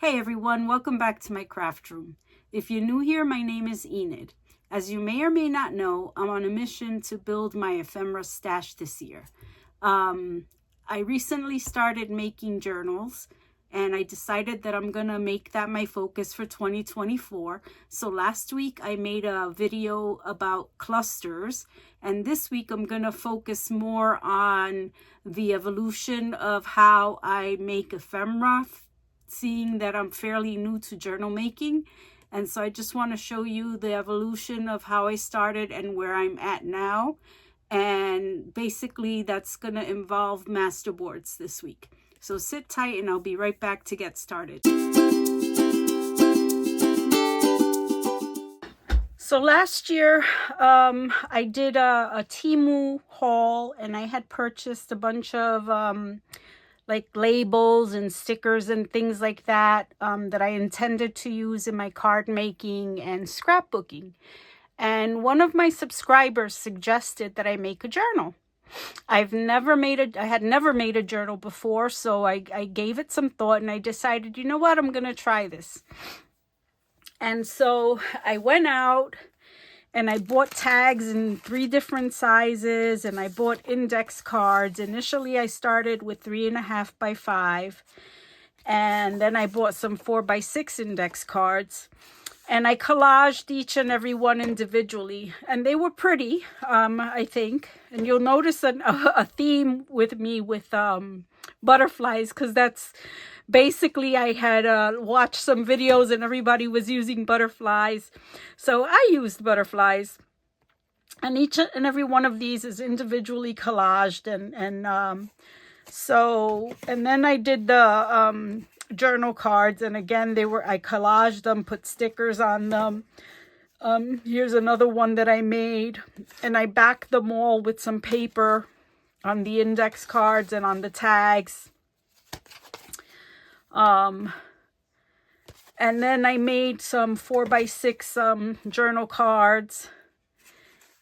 Hey everyone, welcome back to my craft room. If you're new here, my name is Enid. As you may or may not know, I'm on a mission to build my ephemera stash this year. I recently started making journals and I decided that I'm gonna make that my focus for 2024. So last week I made a video about clusters, and this week I'm gonna focus more on the evolution of how I make ephemera, seeing that I'm fairly new to journal making. And so I just want to show you the evolution of how I started and where I'm at now. And basically that's going to involve Masterboards this week. So sit tight and I'll be right back to get started. So last year I did a Temu haul, and I had purchased a bunch of like labels and stickers and things like that that I intended to use in my card making and scrapbooking. And one of my subscribers suggested that I make a journal. I had never made a journal before, so I gave it some thought and I decided, you know what, I'm going to try this. And so I went out and I bought tags in 3 different sizes, and I bought index cards. Initially, I started with 3.5 by 5, and then I bought some 4 by 6 index cards, and I collaged each and every one individually, and they were pretty, I think. And you'll notice a theme with me with butterflies, because that's basically, I had watched some videos and everybody was using butterflies. So I used butterflies. And each and every one of these is individually collaged. And then I did the journal cards. And again, I collaged them, put stickers on them. Here's another one that I made. And I backed them all with some paper on the index cards and on the tags. And then I made some 4 by 6 journal cards,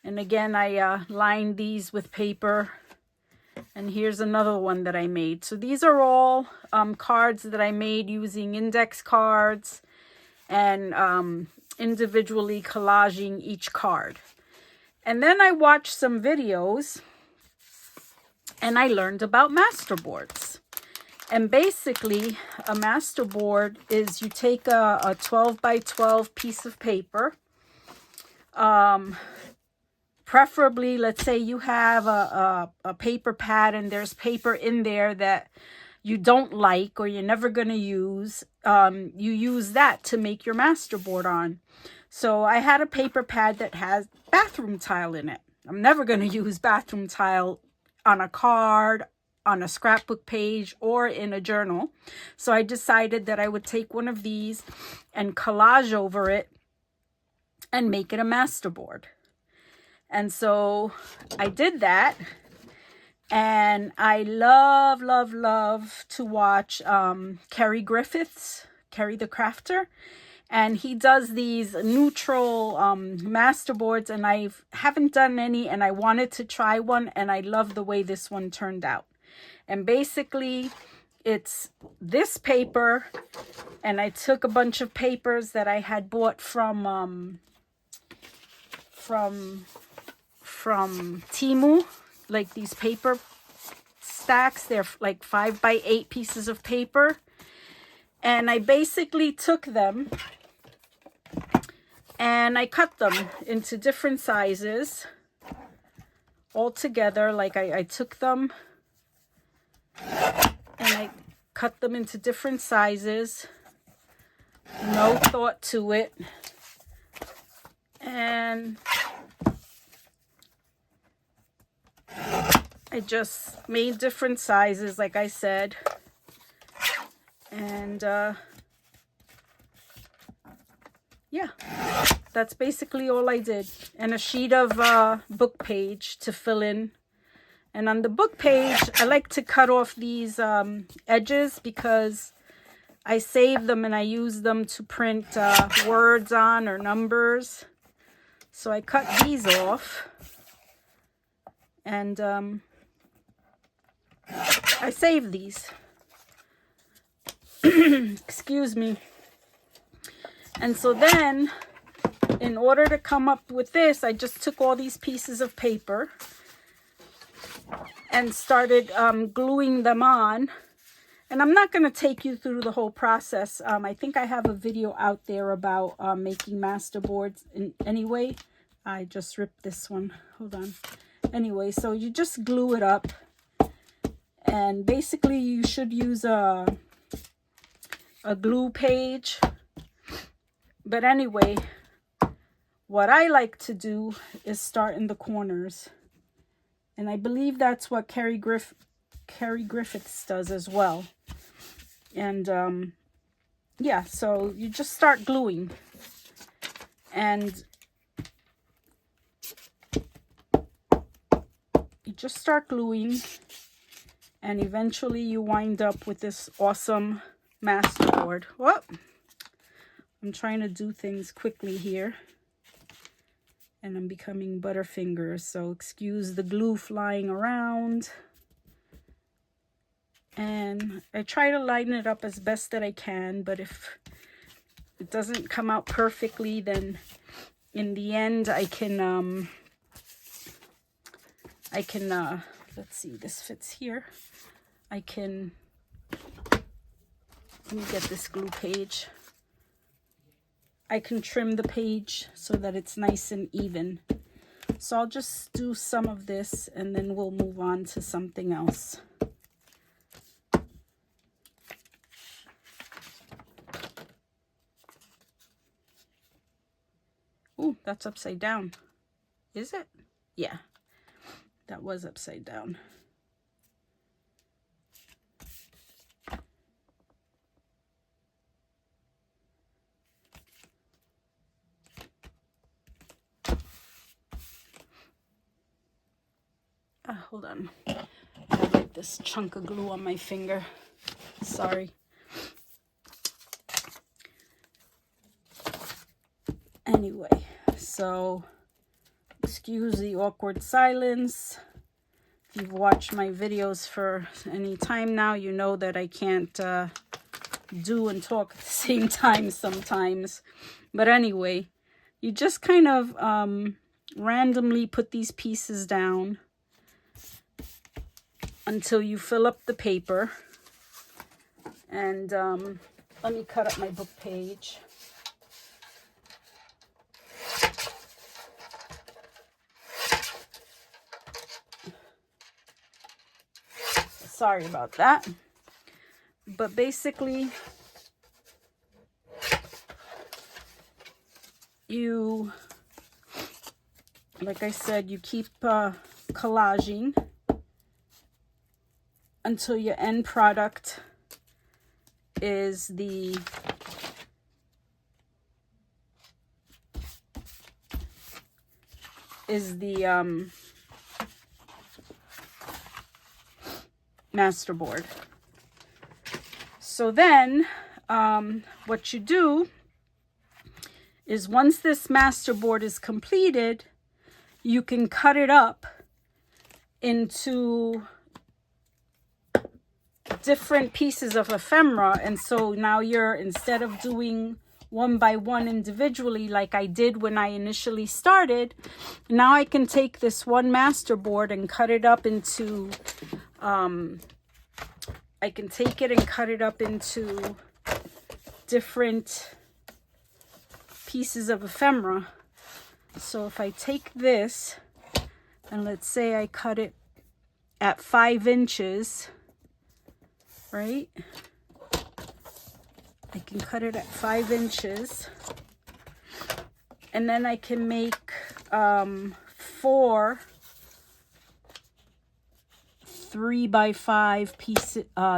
and again I lined these with paper. And here's another one that I made. So these are all cards that I made using index cards and individually collaging each card. And then I watched some videos and I learned about Masterboards. And basically, a masterboard is you take a 12 by 12 piece of paper. Preferably, let's say you have a paper pad and there's paper in there that you don't like or you're never going to use. You use that to make your masterboard on. So I had a paper pad that has bathroom tile in it. I'm never going to use bathroom tile on a card, on a scrapbook page, or in a journal. So I decided that I would take one of these and collage over it and make it a masterboard. And so I did that. And I love to watch Griffiths, Ceri the Crafter. And he does these neutral masterboards, and I haven't done any, and I wanted to try one, and I love the way this one turned out. And basically, it's this paper, and I took a bunch of papers that I had bought from Temu, like these paper stacks. They're like 5 by 8 pieces of paper. And I basically took them and I cut them into different sizes all together. Like I took them and I cut them into different sizes. No thought to it. And I just made different sizes, like I said. And yeah, that's basically all I did. And a sheet of book page to fill in. And on the book page, I like to cut off these edges because I save them and I use them to print words on or numbers. So I cut these off. And I save these. Excuse me. And so then, in order to come up with this, I just took all these pieces of paper and started gluing them on. And I'm not going to take you through the whole process. I think I have a video out there about making masterboards. Anyway, I just ripped this one. Hold on. Anyway, so you just glue it up. And basically, you should use a glue page. But anyway, what I like to do is start in the corners. And I believe that's what Ceri Griffiths does as well. And yeah, so you just start gluing. And you just start gluing. And eventually you wind up with this awesome masterboard. Whoop! I'm trying to do things quickly here. And I'm becoming butterfingers, so excuse the glue flying around. And I try to line it up as best that I can, but if it doesn't come out perfectly, then in the end I can let's see, this fits here. Let me get this glue page. I can trim the page so that it's nice and even. So I'll just do some of this and then we'll move on to something else. Oh, that's upside down. Is it? Yeah, that was upside down. Hold on. I have like this chunk of glue on my finger. Sorry. Anyway, so excuse the awkward silence. If you've watched my videos for any time now, you know that I can't do and talk at the same time sometimes. But anyway, you just kind of randomly put these pieces down until you fill up the paper. And let me cut up my book page. Sorry about that. But basically, you, like I said, you keep collaging until your end product is the masterboard. So then what you do is once this masterboard is completed, you can cut it up into different pieces of ephemera. And so now you're, instead of doing one by one individually like I did when I initially started, now I can take this one masterboard and cut it up into I can take it and cut it up into different pieces of ephemera. So if I take this and let's say I cut it at 5 inches, right? I can cut it at 5 inches, and then I can make 4 3x5 piece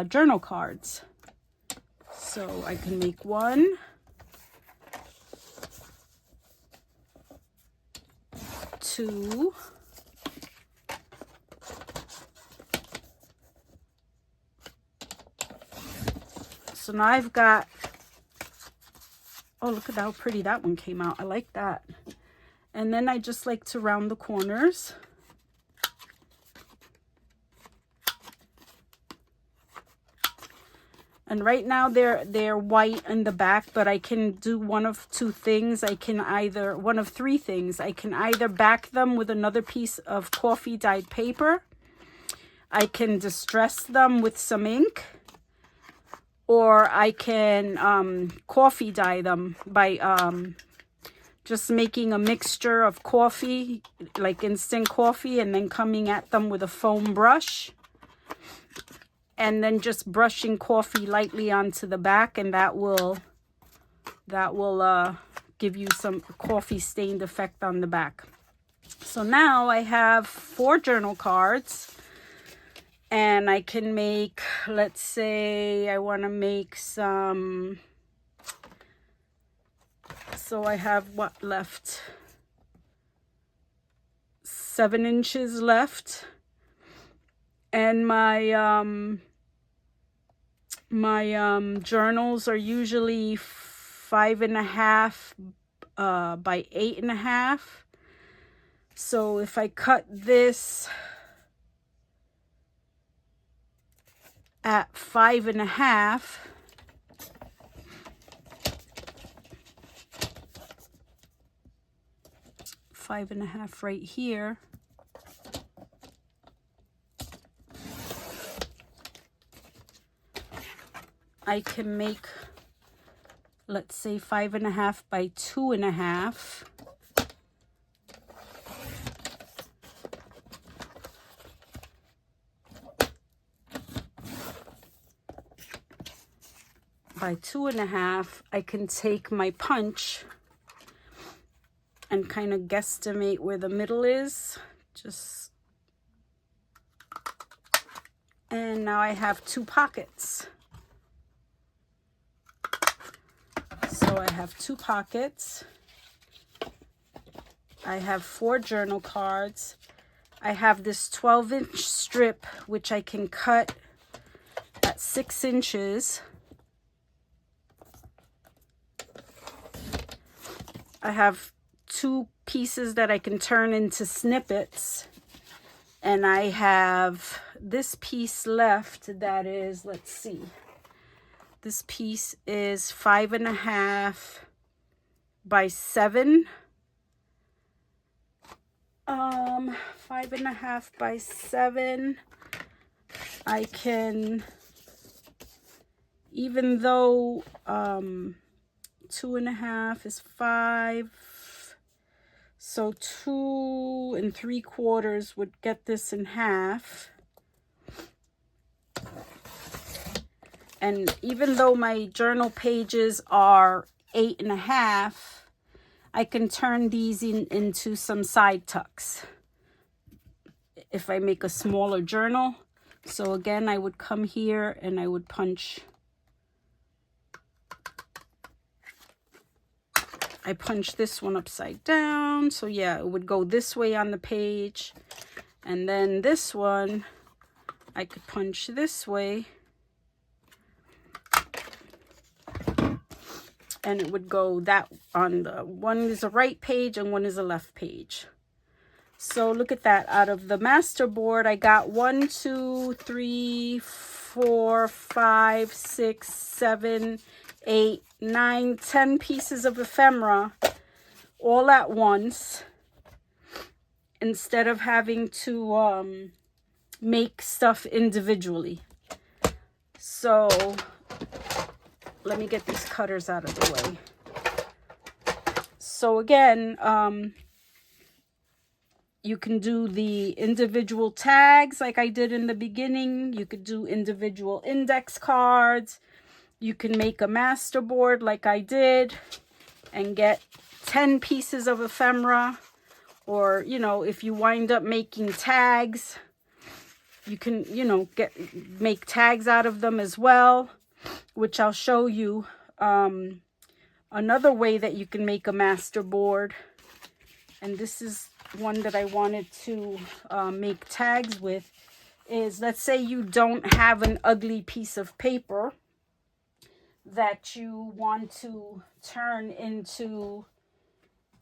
journal cards. So I can make 1, 2, so now I've got, oh, look at how pretty that one came out. I like that. And then I just like to round the corners. And right now they're white in the back, but I can do one of two things. One of three things. I can either back them with another piece of coffee dyed paper. I can distress them with some ink, or I can coffee dye them by just making a mixture of coffee, like instant coffee, and then coming at them with a foam brush. And then just brushing coffee lightly onto the back, and that will give you some coffee stained effect on the back. So now I have 4 journal cards, and I can make, let's say I want to make some, so I have what left? 7 inches left, and my journals are usually 5.5 by 8.5. So if I cut this at 5.5, right here, I can make, let's say 5.5 by 2.5. By 2.5, I can take my punch and kind of guesstimate where the middle is. And now I have 2 pockets. So I have 2 pockets. I have 4 journal cards. I have this 12-inch strip, which I can cut at 6 inches. I have 2 pieces that I can turn into snippets. And I have this piece left that is, let's see. This piece is 5.5 by 7. 5.5 by 7. I can, even though 2.5 is 5, so 2 3/4 would get this in half. And even though my journal pages are 8.5, I can turn these into some side tucks if I make a smaller journal. So again, I would come here and I would punch. I punch this one upside down. So yeah, it would go this way on the page. And then this one, I could punch this way. And it would go that on the one is a right page and one is a left page. So look at that. Out of the Masterboard, I got 1, 2, 3, 4, 5, 6, 7, 8, 9, 10 pieces of ephemera all at once, instead of having to make stuff individually. So let me get these cutters out of the way. So again, you can do the individual tags like I did in the beginning. You could do individual index cards. You can make a Masterboard like I did and get 10 pieces of ephemera. Or, you know, if you wind up making tags, you can, you know, make tags out of them as well, which I'll show you. Another way that you can make a Masterboard, and this is one that I wanted to make tags with, is let's say you don't have an ugly piece of paper that you want to turn into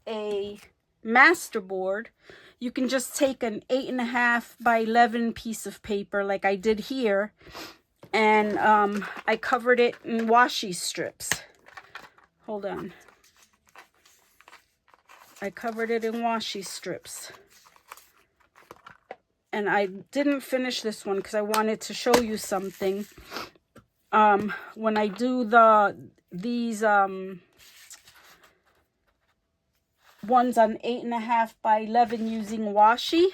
a Masterboard. You can just take an 8.5 by 11 piece of paper like I did here, And I covered it in washi strips. Hold on. I covered it in washi strips. And I didn't finish this one because I wanted to show you something. When I do these ones on 8.5 by 11 using washi,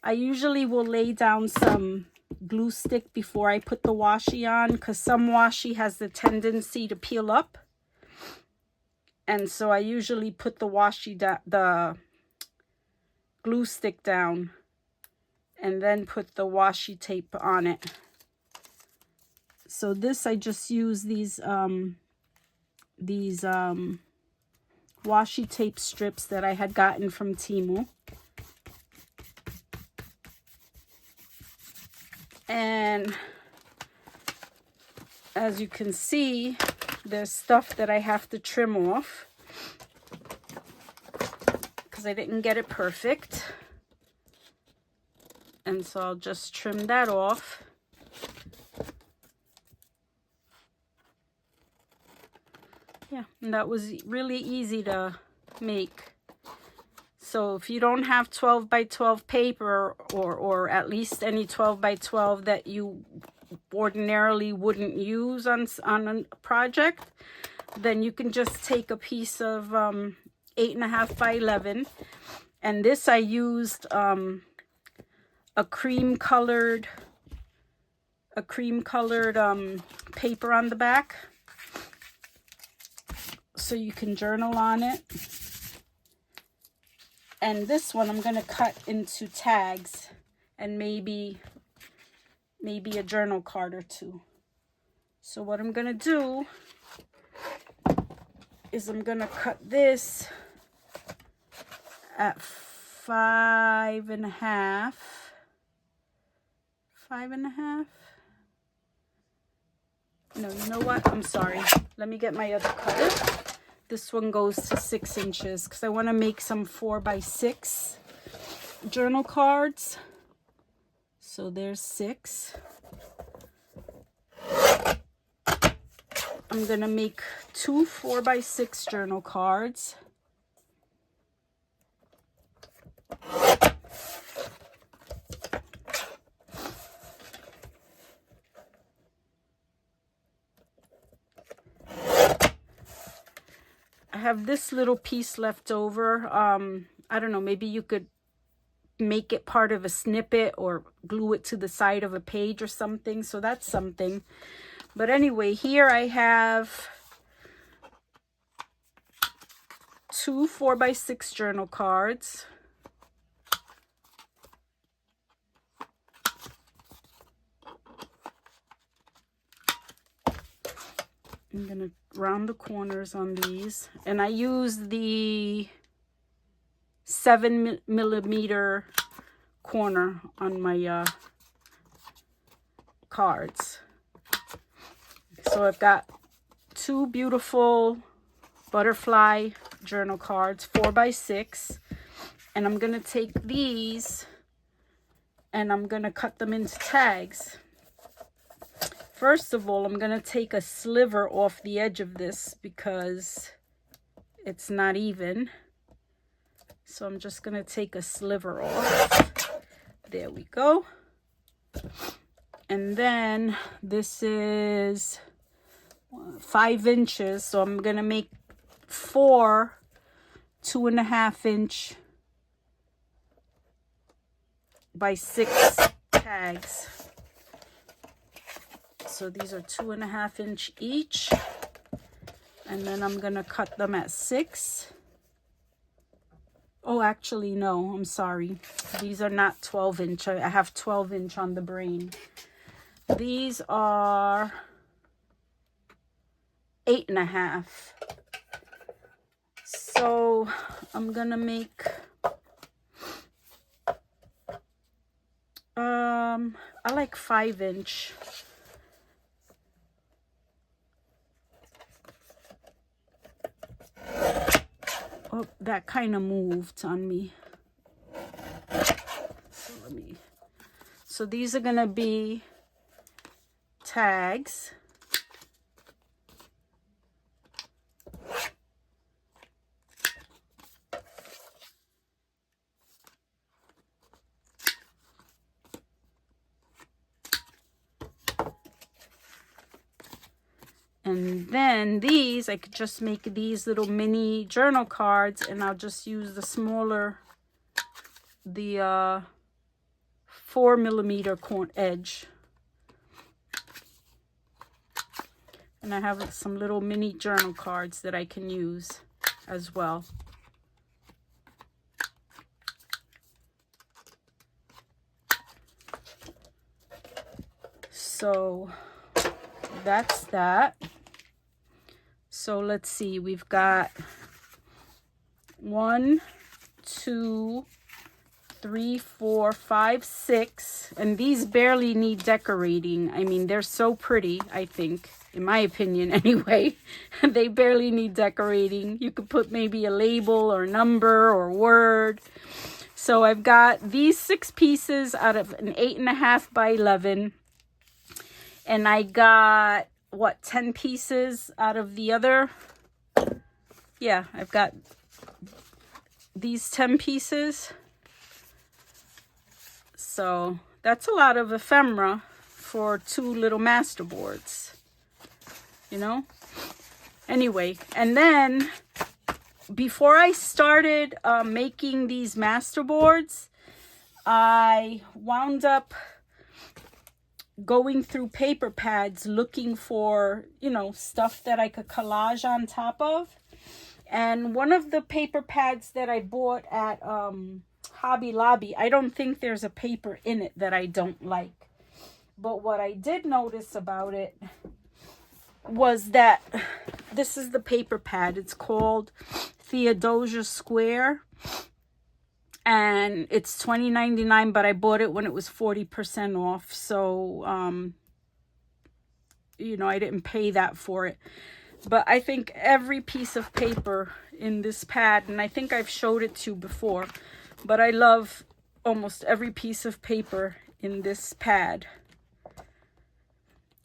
I usually will lay down some glue stick before I put the washi on, because some washi has the tendency to peel up. And so I usually put the the glue stick down and then put the washi tape on it. So this, I just use these washi tape strips that I had gotten from Temu. And as you can see, there's stuff that I have to trim off because I didn't get it perfect. And so I'll just trim that off. Yeah, and that was really easy to make. So if you don't have 12 by 12 paper, or at least any 12 by 12 that you ordinarily wouldn't use on a project, then you can just take a piece of 8.5 by 11. And this, I used a cream colored paper on the back, so you can journal on it. And this one I'm going to cut into tags and maybe a journal card or two. So what I'm going to do is I'm going to cut this at 5.5. 5.5? No, you know what? I'm sorry. Let me get my other cutter. This one goes to 6 inches because I want to make some 4 by 6 journal cards. So there's 6. I'm going to make 2 4 by 6 journal cards. I have this little piece left over. I don't know, maybe you could make it part of a snippet or glue it to the side of a page or something. So that's something. But anyway, here I have 2 4 by 6 journal cards. I'm going to round the corners on these. And I use the 7mm corner on my cards. So I've got 2 beautiful butterfly journal cards, 4 by 6. And I'm going to take these and I'm going to cut them into tags. First of all, I'm going to take a sliver off the edge of this because it's not even. So I'm just going to take a sliver off. There we go. And then this is 5 inches. So I'm going to make 4 2.5 inch by 6 tags. So these are 2.5 inch each. And then I'm going to cut them at 6. Oh, actually, no, I'm sorry. These are not 12 inch. I have 12 inch on the brain. These are 8.5. So I'm going to make, I like 5 inch. Oh, that kind of moved on me. So these are going to be tags. And then these, I could just make these little mini journal cards, and I'll just use the smaller, the 4mm edge. And I have some little mini journal cards that I can use as well. So that's that. So let's see, we've got 1, 2, 3, 4, 5, 6, and these barely need decorating. I mean, they're so pretty, I think, in my opinion anyway. They barely need decorating. You could put maybe a label or number or word. So I've got these 6 pieces out of an 8.5 by 11, and I got, what, 10 pieces out of the other, yeah, I've got these 10 pieces. So that's a lot of ephemera for 2 little masterboards, you know. Anyway, and then before I started making these masterboards, I wound up going through paper pads looking for, you know, stuff that I could collage on top of. And one of the paper pads that I bought at Hobby Lobby, I don't think there's a paper in it that I don't like. But what I did notice about it was that this is the paper pad. It's called Theodosia Square. And it's $20.99, but I bought it when it was 40% off. So, you know, I didn't pay that for it. But I think every piece of paper in this pad, and I think I've showed it to you before, but I love almost every piece of paper in this pad.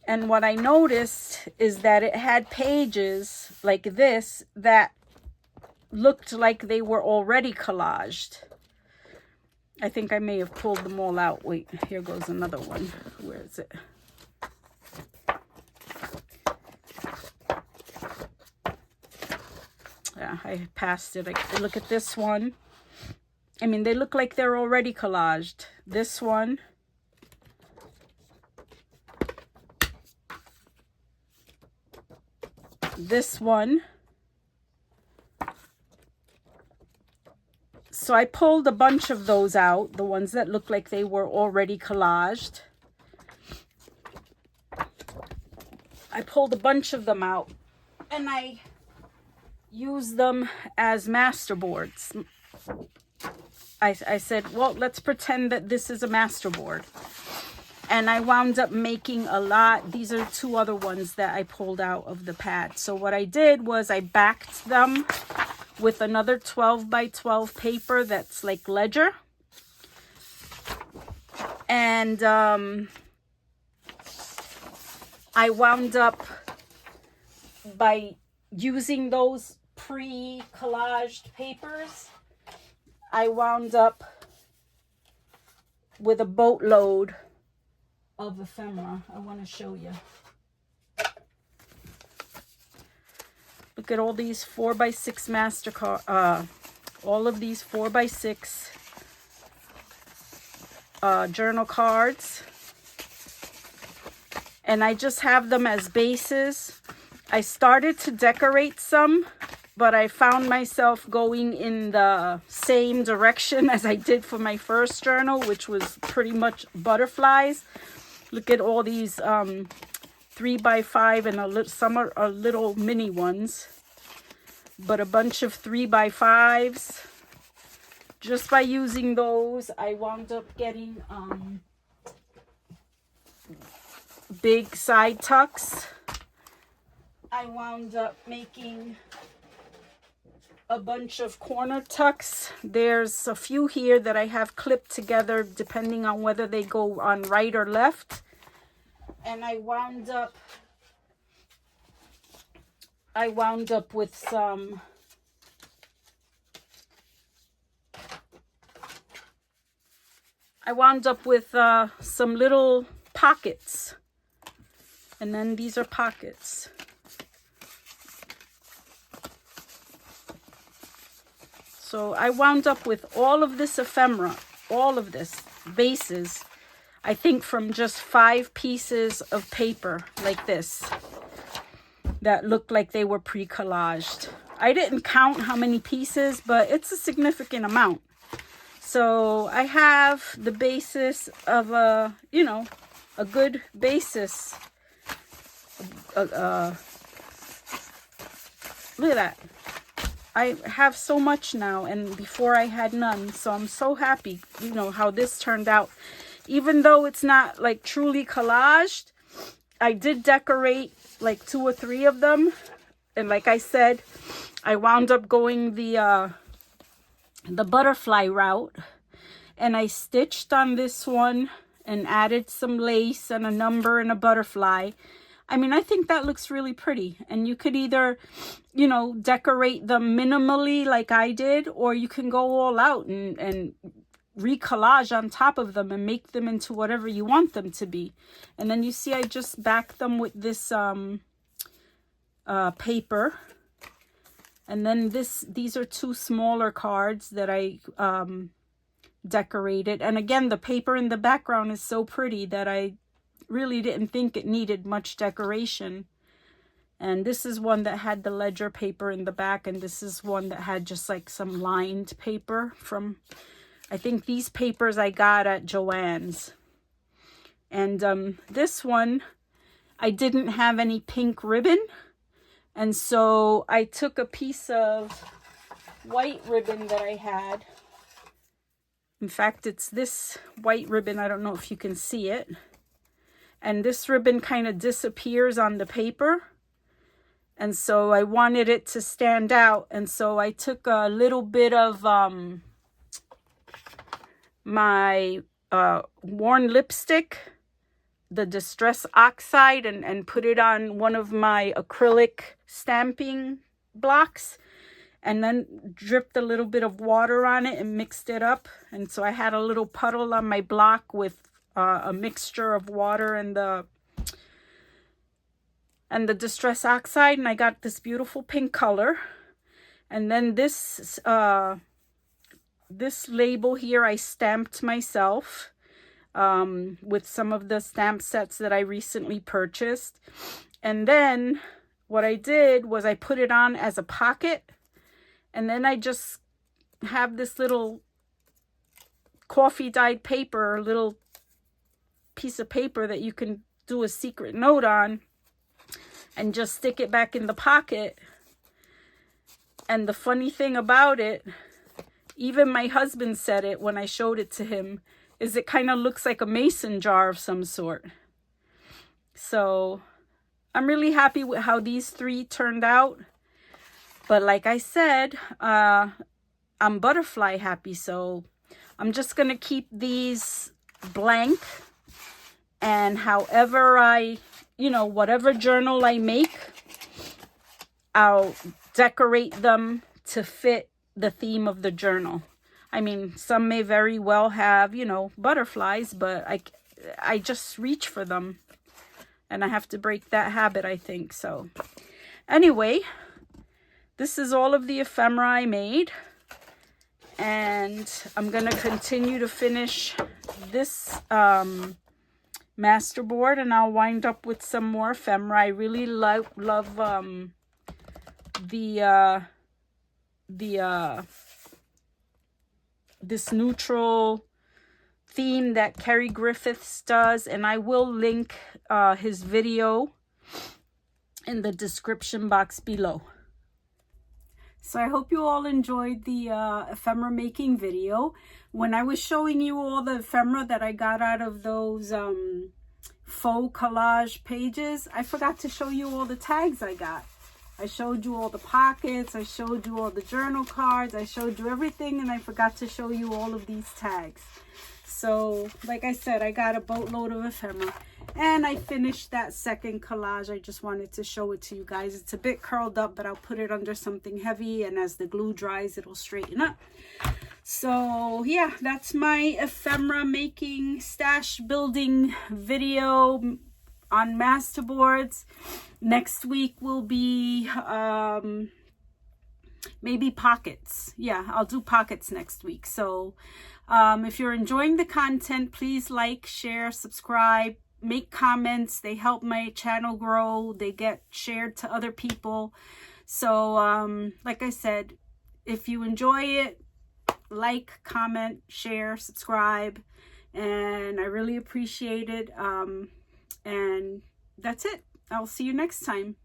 And what I noticed is that it had pages like this that looked like they were already collaged. I think I may have pulled them all out. Wait, here goes another one. Where is it? Yeah, I passed it. Look at this one. I mean, they look like they're already collaged. This one. This one. So I pulled a bunch of those out, the ones that look like they were already collaged. I pulled a bunch of them out, and I used them as masterboards. I said, well, let's pretend that this is a masterboard. And I wound up making a lot. These are 2 other ones that I pulled out of the pad. So what I did was I backed them with another 12 by 12 paper that's like ledger. And I wound up, by using those pre-collaged papers, I wound up with a boatload of ephemera. I want to show you. Look at all these 4x6 all of these 4x6 journal cards. And I just have them as bases. I started to decorate some, but I found myself going in the same direction as I did for my first journal, which was pretty much butterflies. Look at all these 3x5 and some are little mini ones, but a bunch of 3x5s. Just by using those, I wound up getting big side tucks. I wound up making a bunch of corner tucks. There's a few here that I have clipped together depending on whether they go on right or left. And I wound up with some some little pockets. And then these are pockets. So I wound up with all of this ephemera, all of this bases, I think from just 5 pieces of paper like this that looked like they were pre-collaged. I didn't count how many pieces, but it's a significant amount. So I have the basis of a, you know, a good basis. Look at that. I have so much now, and before I had none. So I'm so happy, you know, how this turned out. Even though it's not like truly collaged, I did decorate like 2 or 3 of them. And like I said, I wound up going the butterfly route, and I stitched on this one and added some lace and a number and a butterfly. I mean, I think that looks really pretty. And you could either, you know, decorate them minimally like I did, or you can go all out and recollage on top of them and make them into whatever you want them to be. And then you see I just backed them with this paper. And then these are 2 smaller cards that I decorated. And again, the paper in the background is so pretty that I really didn't think it needed much decoration. And this is one that had the ledger paper in the back, and this is one that had just like some lined paper from, I think these papers I got at Joann's. And this one, I didn't have any pink ribbon, and so I took a piece of white ribbon that I had. In fact, it's this white ribbon. I don't know if you can see it. And this ribbon kind of disappears on the paper. And so I wanted it to stand out. And so I took a little bit of my worn lipstick, the Distress Oxide, and put it on one of my acrylic stamping blocks. And then dripped a little bit of water on it and mixed it up. And so I had a little puddle on my block with a mixture of water and the Distress Oxide, and I got this beautiful pink color. And then this label here I stamped myself with some of the stamp sets that I recently purchased. And then what I did was I put it on as a pocket, and then I just have this little coffee dyed paper, a little piece of paper that you can do a secret note on, and just stick it back in the pocket. And the funny thing about it, even my husband said it when I showed it to him, is it kind of looks like a mason jar of some sort. So I'm really happy with how these 3 turned out. But like I said, I'm butterfly happy, so I'm just gonna keep these blank. And however I, you know, whatever journal I make, I'll decorate them to fit the theme of the journal. I mean, some may very well have, you know, butterflies, but I just reach for them. And I have to break that habit, I think. So anyway, this is all of the ephemera I made. And I'm going to continue to finish this masterboard, and I'll wind up with some more ephemera. I really love this neutral theme that Ceri Griffiths does, and I will link his video in the description box below. So I hope you all enjoyed the ephemera making video. When I was showing you all the ephemera that I got out of those faux collage pages, I forgot to show you all the tags I got. I showed you all the pockets, I showed you all the journal cards, I showed you everything, and I forgot to show you all of these tags. So, like I said, I got a boatload of ephemera. And I finished that second collage. I just wanted to show it to you guys. It's a bit curled up, but I'll put it under something heavy, and as the glue dries, it'll straighten up. So yeah, that's my ephemera making stash building video on Masterboards. Next week will be maybe pockets. Yeah, I'll do pockets next week. So if you're enjoying the content, please like, share, subscribe, make comments. They help my channel grow. They get shared to other people. So like I said, if you enjoy it, like, comment, share, subscribe, and I really appreciate it. And that's it. I'll see you next time.